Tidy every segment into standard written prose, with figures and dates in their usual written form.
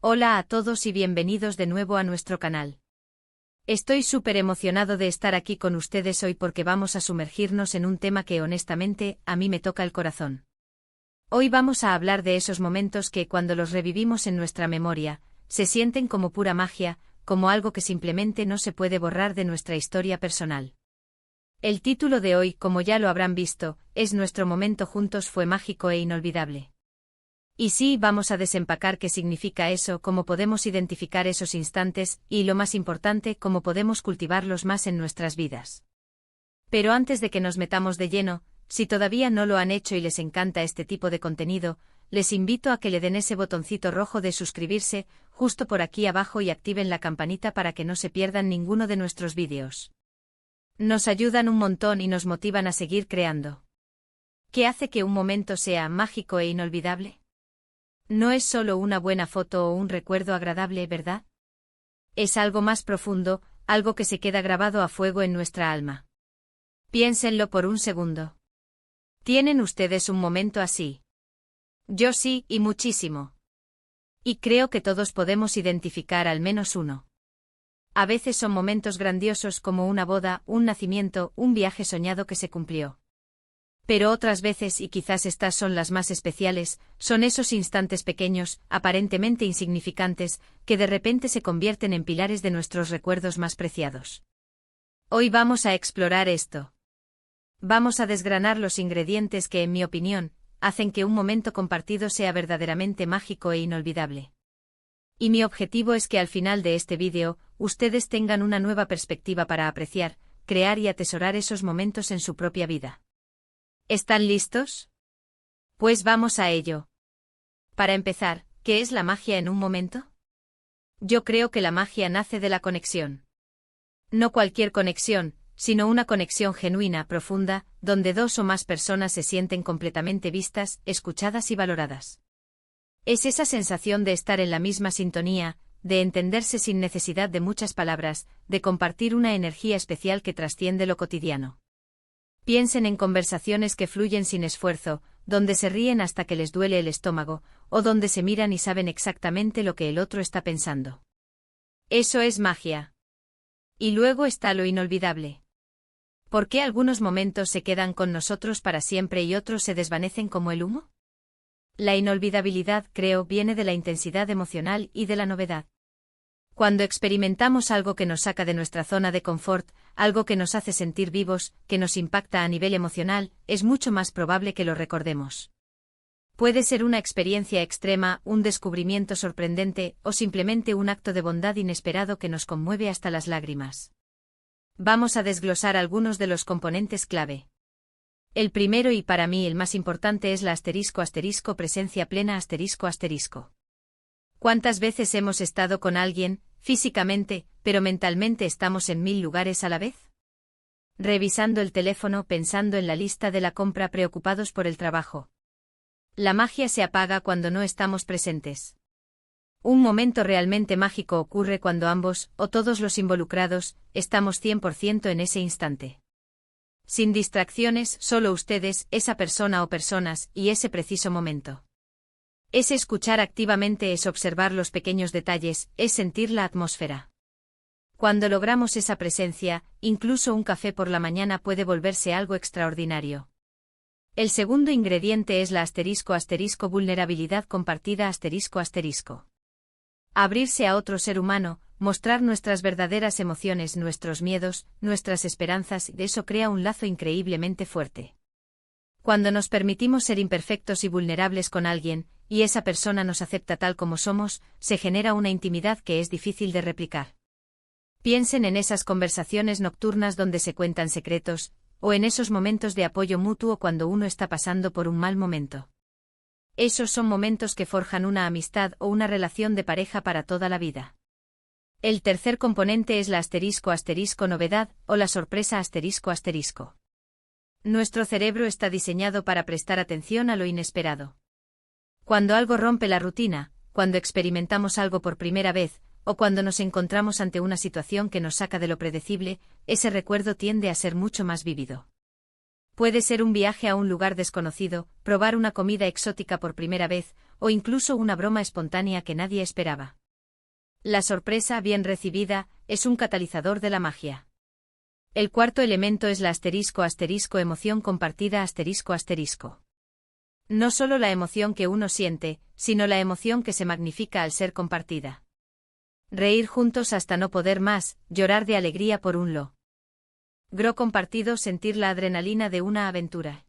Hola a todos y bienvenidos de nuevo a nuestro canal. Estoy súper emocionado de estar aquí con ustedes hoy porque vamos a sumergirnos en un tema que honestamente a mí me toca el corazón. Hoy vamos a hablar de esos momentos que cuando los revivimos en nuestra memoria, se sienten como pura magia, como algo que simplemente no se puede borrar de nuestra historia personal. El título de hoy, como ya lo habrán visto, es Nuestro momento juntos fue mágico e inolvidable. Y sí, vamos a desempacar qué significa eso, cómo podemos identificar esos instantes, y lo más importante, cómo podemos cultivarlos más en nuestras vidas. Pero antes de que nos metamos de lleno, si todavía no lo han hecho y les encanta este tipo de contenido, les invito a que le den ese botoncito rojo de suscribirse, justo por aquí abajo y activen la campanita para que no se pierdan ninguno de nuestros vídeos. Nos ayudan un montón y nos motivan a seguir creando. ¿Qué hace que un momento sea mágico e inolvidable? No es solo una buena foto o un recuerdo agradable, ¿verdad? Es algo más profundo, algo que se queda grabado a fuego en nuestra alma. Piénsenlo por un segundo. ¿Tienen ustedes un momento así? Yo sí, y muchísimo. Y creo que todos podemos identificar al menos uno. A veces son momentos grandiosos como una boda, un nacimiento, un viaje soñado que se cumplió. Pero otras veces, y quizás estas son las más especiales, son esos instantes pequeños, aparentemente insignificantes, que de repente se convierten en pilares de nuestros recuerdos más preciados. Hoy vamos a explorar esto. Vamos a desgranar los ingredientes que, en mi opinión, hacen que un momento compartido sea verdaderamente mágico e inolvidable. Y mi objetivo es que al final de este vídeo, ustedes tengan una nueva perspectiva para apreciar, crear y atesorar esos momentos en su propia vida. ¿Están listos? Pues vamos a ello. Para empezar, ¿qué es la magia en un momento? Yo creo que la magia nace de la conexión. No cualquier conexión, sino una conexión genuina, profunda, donde dos o más personas se sienten completamente vistas, escuchadas y valoradas. Es esa sensación de estar en la misma sintonía, de entenderse sin necesidad de muchas palabras, de compartir una energía especial que trasciende lo cotidiano. Piensen en conversaciones que fluyen sin esfuerzo, donde se ríen hasta que les duele el estómago, o donde se miran y saben exactamente lo que el otro está pensando. Eso es magia. Y luego está lo inolvidable. ¿Por qué algunos momentos se quedan con nosotros para siempre y otros se desvanecen como el humo? La inolvidabilidad, creo, viene de la intensidad emocional y de la novedad. Cuando experimentamos algo que nos saca de nuestra zona de confort, algo que nos hace sentir vivos, que nos impacta a nivel emocional, es mucho más probable que lo recordemos. Puede ser una experiencia extrema, un descubrimiento sorprendente, o simplemente un acto de bondad inesperado que nos conmueve hasta las lágrimas. Vamos a desglosar algunos de los componentes clave. El primero y para mí el más importante es la ** presencia plena ***. ¿Cuántas veces hemos estado con alguien, físicamente, pero mentalmente estamos en 1000 lugares a la vez? Revisando el teléfono, pensando en la lista de la compra, preocupados por el trabajo. La magia se apaga cuando no estamos presentes. Un momento realmente mágico ocurre cuando ambos, o todos los involucrados, estamos 100% en ese instante. Sin distracciones, solo ustedes, esa persona o personas, y ese preciso momento. Es escuchar activamente, es observar los pequeños detalles, es sentir la atmósfera. Cuando logramos esa presencia, incluso un café por la mañana puede volverse algo extraordinario. El segundo ingrediente es la ** vulnerabilidad compartida ***. Abrirse a otro ser humano, mostrar nuestras verdaderas emociones, nuestros miedos, nuestras esperanzas, de eso crea un lazo increíblemente fuerte. Cuando nos permitimos ser imperfectos y vulnerables con alguien, y esa persona nos acepta tal como somos, se genera una intimidad que es difícil de replicar. Piensen en esas conversaciones nocturnas donde se cuentan secretos, o en esos momentos de apoyo mutuo cuando uno está pasando por un mal momento. Esos son momentos que forjan una amistad o una relación de pareja para toda la vida. El tercer componente es la ** novedad, o la sorpresa ***. Nuestro cerebro está diseñado para prestar atención a lo inesperado. Cuando algo rompe la rutina, cuando experimentamos algo por primera vez, o cuando nos encontramos ante una situación que nos saca de lo predecible, ese recuerdo tiende a ser mucho más vívido. Puede ser un viaje a un lugar desconocido, probar una comida exótica por primera vez, o incluso una broma espontánea que nadie esperaba. La sorpresa, bien recibida, es un catalizador de la magia. El cuarto elemento es la emoción compartida ***. No solo la emoción que uno siente, sino la emoción que se magnifica al ser compartida. Reír juntos hasta no poder más, llorar de alegría por un logro compartido, sentir la adrenalina de una aventura.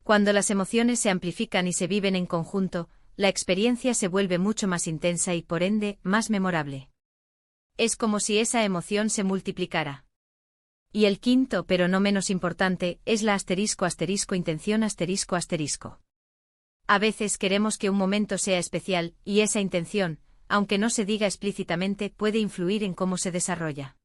Cuando las emociones se amplifican y se viven en conjunto, la experiencia se vuelve mucho más intensa y, por ende, más memorable. Es como si esa emoción se multiplicara. Y el quinto, pero no menos importante, es la intención ***. A veces queremos que un momento sea especial, y esa intención, aunque no se diga explícitamente, puede influir en cómo se desarrolla.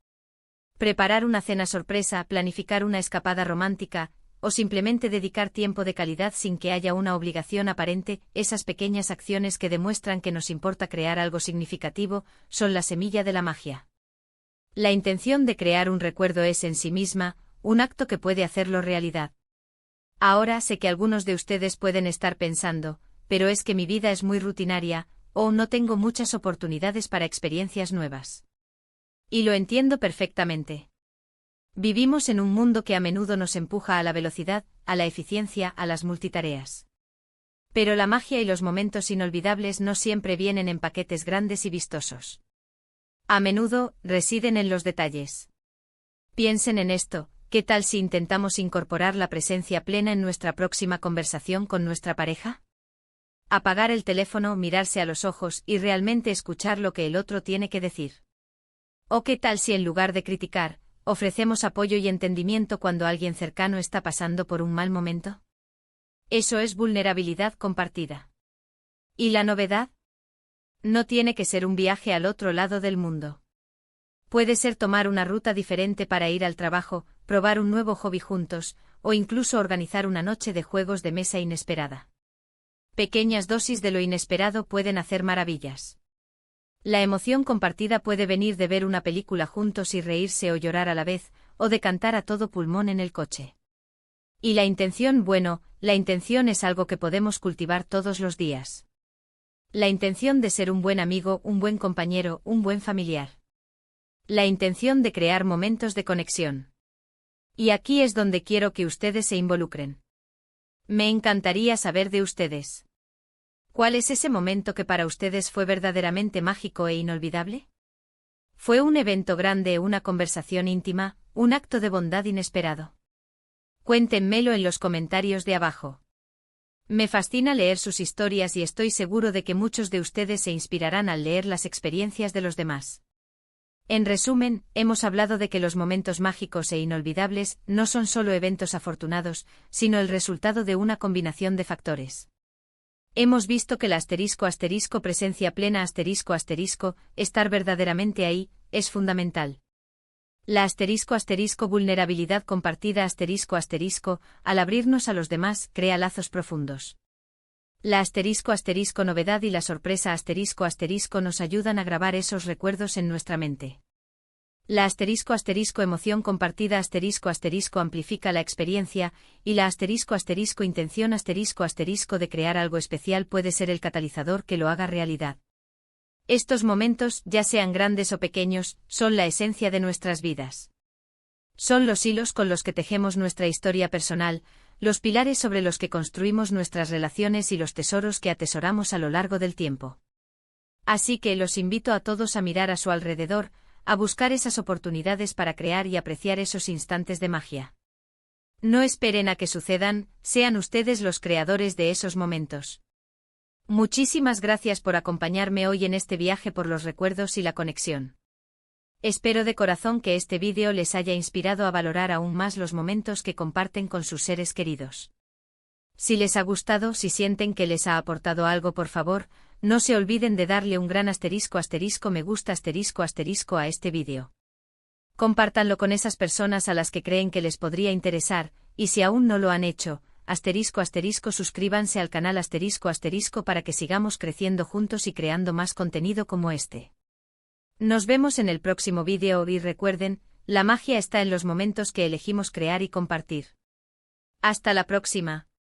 Preparar una cena sorpresa, planificar una escapada romántica, o simplemente dedicar tiempo de calidad sin que haya una obligación aparente, esas pequeñas acciones que demuestran que nos importa crear algo significativo, son la semilla de la magia. La intención de crear un recuerdo es en sí misma, un acto que puede hacerlo realidad. Ahora sé que algunos de ustedes pueden estar pensando, pero es que mi vida es muy rutinaria, o no tengo muchas oportunidades para experiencias nuevas. Y lo entiendo perfectamente. Vivimos en un mundo que a menudo nos empuja a la velocidad, a la eficiencia, a las multitareas. Pero la magia y los momentos inolvidables no siempre vienen en paquetes grandes y vistosos. A menudo, residen en los detalles. Piensen en esto, ¿qué tal si intentamos incorporar la presencia plena en nuestra próxima conversación con nuestra pareja? Apagar el teléfono, mirarse a los ojos y realmente escuchar lo que el otro tiene que decir. ¿O qué tal si en lugar de criticar, ofrecemos apoyo y entendimiento cuando alguien cercano está pasando por un mal momento? Eso es vulnerabilidad compartida. ¿Y la novedad? No tiene que ser un viaje al otro lado del mundo. Puede ser tomar una ruta diferente para ir al trabajo, probar un nuevo hobby juntos, o incluso organizar una noche de juegos de mesa inesperada. Pequeñas dosis de lo inesperado pueden hacer maravillas. La emoción compartida puede venir de ver una película juntos y reírse o llorar a la vez, o de cantar a todo pulmón en el coche. Y la intención, bueno, la intención es algo que podemos cultivar todos los días. La intención de ser un buen amigo, un buen compañero, un buen familiar. La intención de crear momentos de conexión. Y aquí es donde quiero que ustedes se involucren. Me encantaría saber de ustedes. ¿Cuál es ese momento que para ustedes fue verdaderamente mágico e inolvidable? ¿Fue un evento grande, una conversación íntima, un acto de bondad inesperado? Cuéntenmelo en los comentarios de abajo. Me fascina leer sus historias y estoy seguro de que muchos de ustedes se inspirarán al leer las experiencias de los demás. En resumen, hemos hablado de que los momentos mágicos e inolvidables no son solo eventos afortunados, sino el resultado de una combinación de factores. Hemos visto que la presencia plena estar verdaderamente ahí, es fundamental. La vulnerabilidad compartida al abrirnos a los demás, crea lazos profundos. La novedad y la sorpresa nos ayudan a grabar esos recuerdos en nuestra mente. La emoción compartida amplifica la experiencia, y la intención de crear algo especial puede ser el catalizador que lo haga realidad. Estos momentos, ya sean grandes o pequeños, son la esencia de nuestras vidas. Son los hilos con los que tejemos nuestra historia personal, los pilares sobre los que construimos nuestras relaciones y los tesoros que atesoramos a lo largo del tiempo. Así que los invito a todos a mirar a su alrededor, a buscar esas oportunidades para crear y apreciar esos instantes de magia. No esperen a que sucedan, sean ustedes los creadores de esos momentos. Muchísimas gracias por acompañarme hoy en este viaje por los recuerdos y la conexión. Espero de corazón que este vídeo les haya inspirado a valorar aún más los momentos que comparten con sus seres queridos. Si les ha gustado, si sienten que les ha aportado algo, por favor, no se olviden de darle un gran me gusta a este vídeo. Compártanlo con esas personas a las que creen que les podría interesar, y si aún no lo han hecho, suscríbanse al canal para que sigamos creciendo juntos y creando más contenido como este. Nos vemos en el próximo vídeo y recuerden, la magia está en los momentos que elegimos crear y compartir. Hasta la próxima.